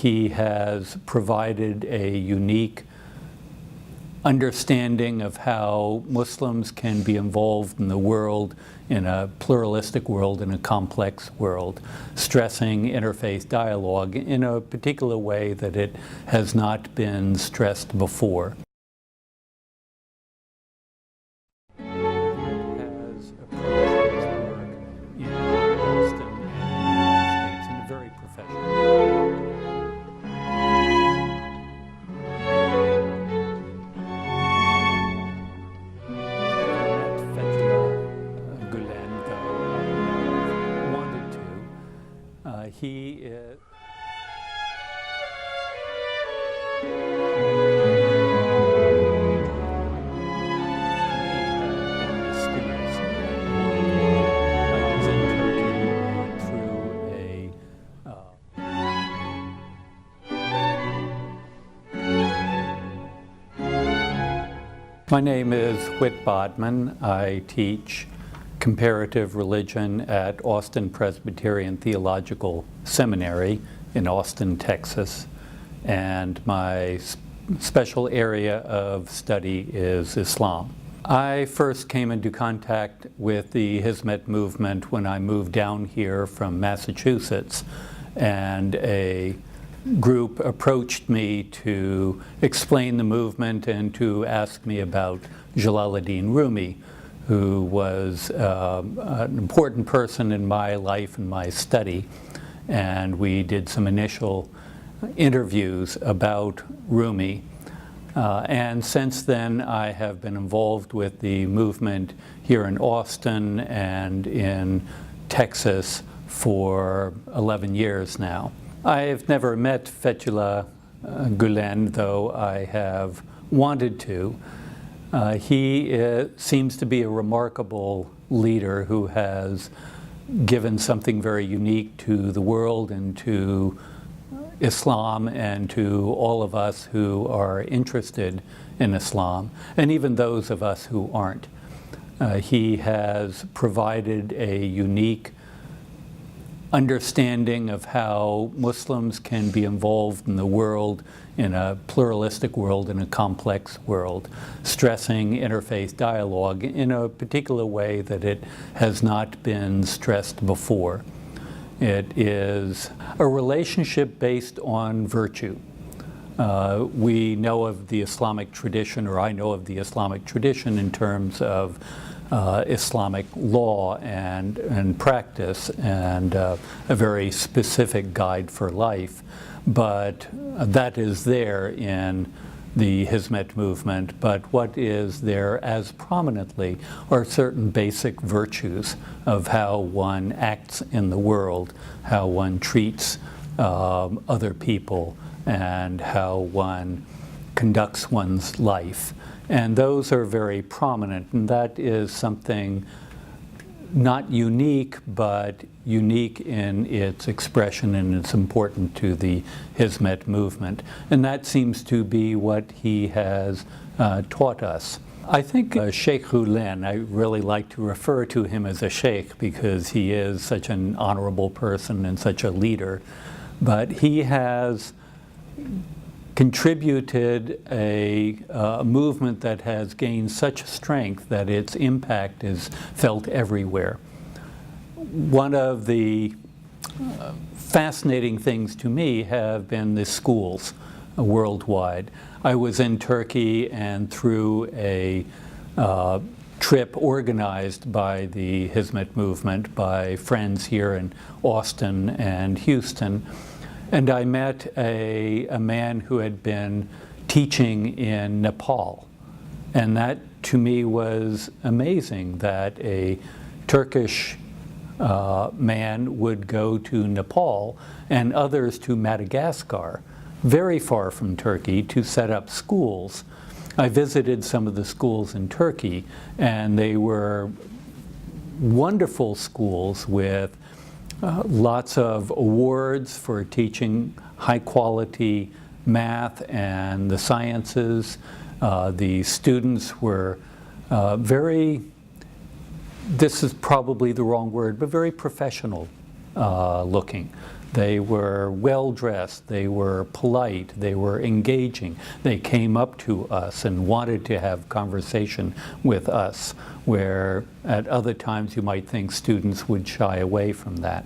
He has provided a unique understanding of how Muslims can be involved in the world, in a pluralistic world, in a complex world, stressing interfaith dialogue in a particular way that it has not been stressed before. Has approached his work in Boston and the United States in a very professional way. Fethullah Gulen, though I wanted to. He is... My name is Whitney Bodman. I teach comparative religion at Austin Presbyterian Theological Seminary in Austin, Texas. And my special area of study is Islam. I first came into contact with the Hizmet movement when I moved down here from Massachusetts, and a group approached me to explain the movement and to ask me about Jalaluddin Rumi, who was an important person in my life and my study. And we did some initial interviews about Rumi. And since then, I have been involved with the movement here in Austin and in Texas for 11 years now. I've never met Fethullah Gulen, though I have wanted to. He seems to be a remarkable leader who has given something very unique to the world and to Islam and to all of us who are interested in Islam, and even those of us who aren't. He has provided a unique understanding of how Muslims can be involved in the world, in a pluralistic world, in a complex world, stressing interfaith dialogue in a particular way that it has not been stressed before. It is a relationship based on virtue. We know of the Islamic tradition, or I know of the Islamic tradition in terms of Islamic law and practice and a very specific guide for life, but that is there in the Hizmet movement. But what is there as prominently are certain basic virtues of how one acts in the world, how one treats other people, and how one conducts one's life. And those are very prominent, and that is something not unique, but unique in its expression, and it's important to the Hizmet movement. And that seems to be what he has taught us. I think Sheikh Gulen, I really like to refer to him as a sheikh because he is such an honorable person and such a leader, but he has contributed a movement that has gained such strength that its impact is felt everywhere. One of the fascinating things to me have been the schools worldwide. I was in Turkey, and through a trip organized by the Hizmet movement by friends here in Austin and Houston, and I met a man who had been teaching in Nepal. And that to me was amazing, that a Turkish man would go to Nepal and others to Madagascar, very far from Turkey, to set up schools. I visited some of the schools in Turkey, and they were wonderful schools with lots of awards for teaching high quality math and the sciences. The students were very, this is probably the wrong word, but very professional looking. They were well-dressed, they were polite, they were engaging. They came up to us and wanted to have conversation with us, where at other times you might think students would shy away from that.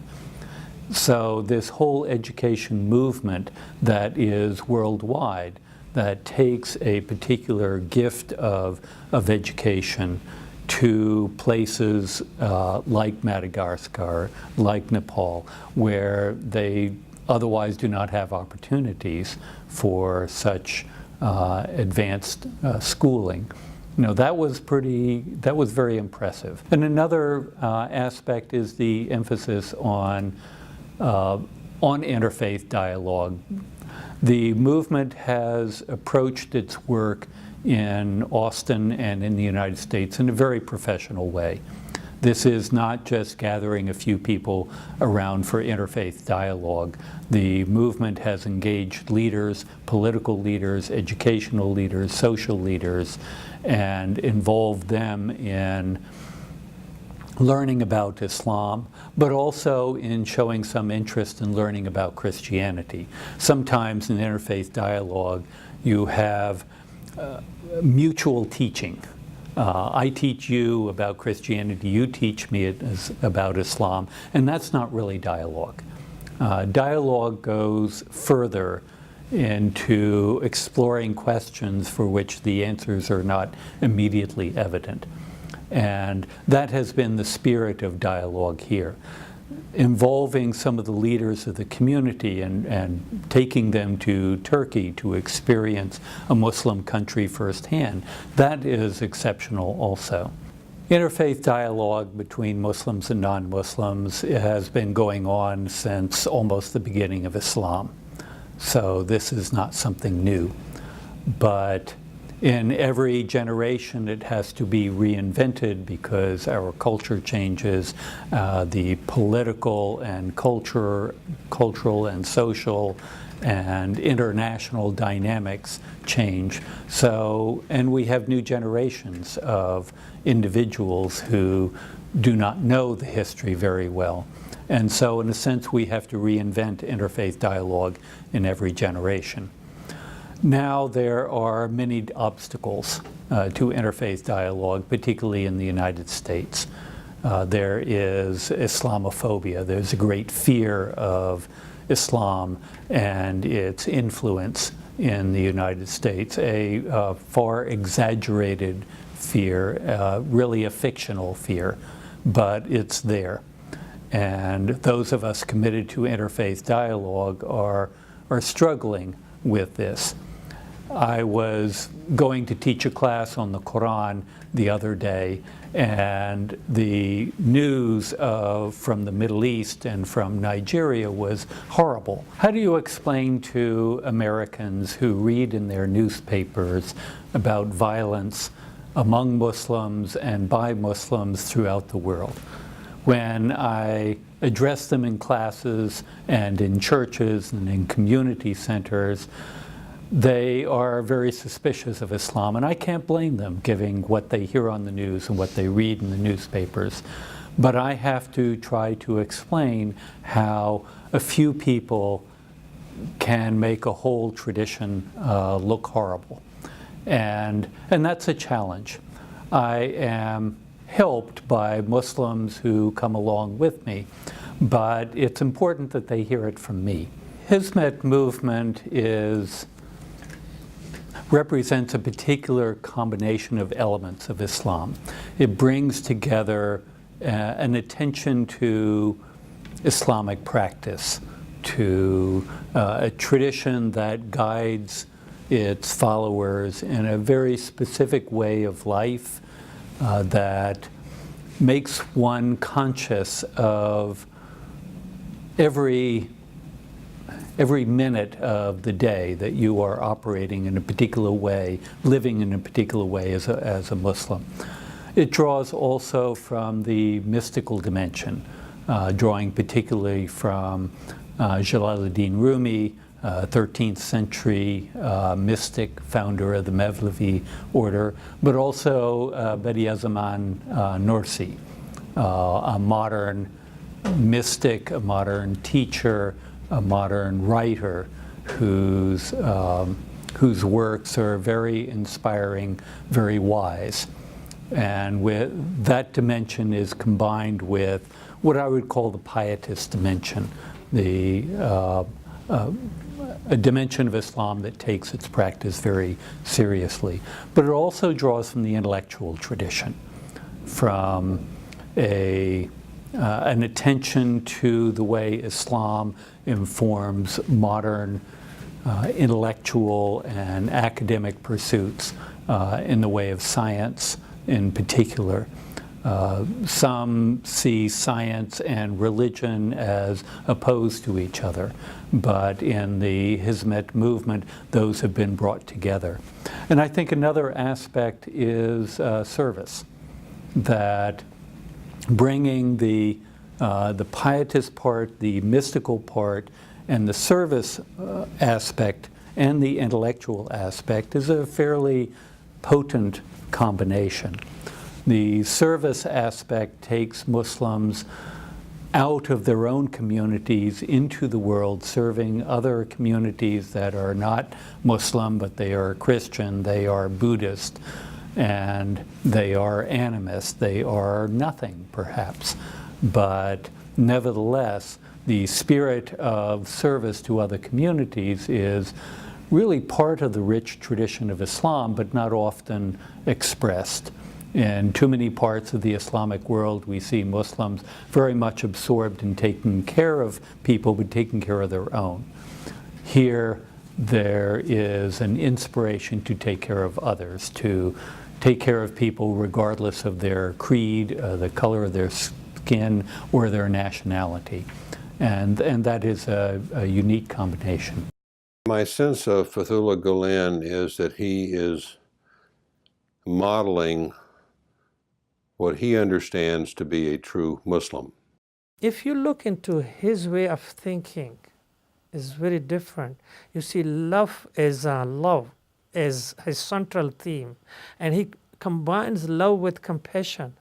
So this whole education movement that is worldwide, that takes a particular gift of education to places like Madagascar, like Nepal, where they otherwise do not have opportunities for such advanced schooling. You know, that was very impressive. And another aspect is the emphasis on interfaith dialogue. The movement has approached its work in Austin and in the United States in a very professional way. This is not just gathering a few people around for interfaith dialogue. The movement has engaged leaders, political leaders, educational leaders, social leaders, and involved them in learning about Islam, but also in showing some interest in learning about Christianity. Sometimes in interfaith dialogue, you have mutual teaching. I teach you about Christianity, you teach me about Islam, and that's not really dialogue. Dialogue goes further into exploring questions for which the answers are not immediately evident. And that has been the spirit of dialogue here, involving some of the leaders of the community and taking them to Turkey to experience a Muslim country firsthand. That is exceptional also. Interfaith dialogue between Muslims and non-Muslims has been going on since almost the beginning of Islam. So this is not something new. But in every generation, it has to be reinvented because our culture changes, the political and cultural and social and international dynamics change. So, and we have new generations of individuals who do not know the history very well. And so, in a sense, we have to reinvent interfaith dialogue in every generation. Now there are many obstacles to interfaith dialogue, particularly in the United States. There is Islamophobia. There's a great fear of Islam and its influence in the United States, a far exaggerated fear, really a fictional fear, but it's there. And those of us committed to interfaith dialogue are struggling with this. I was going to teach a class on the Quran the other day, and the news from the Middle East and from Nigeria was horrible. How do you explain to Americans who read in their newspapers about violence among Muslims and by Muslims throughout the world? When I address them in classes and in churches and in community centers, they are very suspicious of Islam, and I can't blame them, given what they hear on the news and what they read in the newspapers. But I have to try to explain how a few people can make a whole tradition look horrible. And that's a challenge. I am helped by Muslims who come along with me, but it's important that they hear it from me. Hizmet movement represents a particular combination of elements of Islam. It brings together an attention to Islamic practice, to a tradition that guides its followers in a very specific way of life that makes one conscious of every minute of the day that you are operating in a particular way, living in a particular way as a Muslim. It draws also from the mystical dimension, drawing particularly from Jalaluddin Rumi, 13th century mystic, founder of the Mevlevi order, but also Bediazeman Nursi, a modern mystic, a modern teacher a modern writer whose works are very inspiring, very wise. And with that dimension is combined with what I would call the pietist dimension, a dimension of Islam that takes its practice very seriously. But it also draws from the intellectual tradition, from an attention to the way Islam informs modern intellectual and academic pursuits in the way of science in particular. Some see science and religion as opposed to each other, but in the Hizmet movement, those have been brought together. And I think another aspect is service, that bringing the pietist part, the mystical part, and the service aspect and the intellectual aspect is a fairly potent combination. The service aspect takes Muslims out of their own communities into the world, serving other communities that are not Muslim, but they are Christian, they are Buddhist, and they are animist, they are nothing perhaps. But nevertheless, the spirit of service to other communities is really part of the rich tradition of Islam, but not often expressed. In too many parts of the Islamic world, we see Muslims very much absorbed in taking care of people, but taking care of their own. Here, there is an inspiration to take care of others, to take care of people regardless of their creed, the color of their skin, or their nationality. And that is a unique combination. My sense of Fethullah Gulen is that he is modeling what he understands to be a true Muslim. If you look into his way of thinking, is very different. You see, love is his central theme, and he combines love with compassion.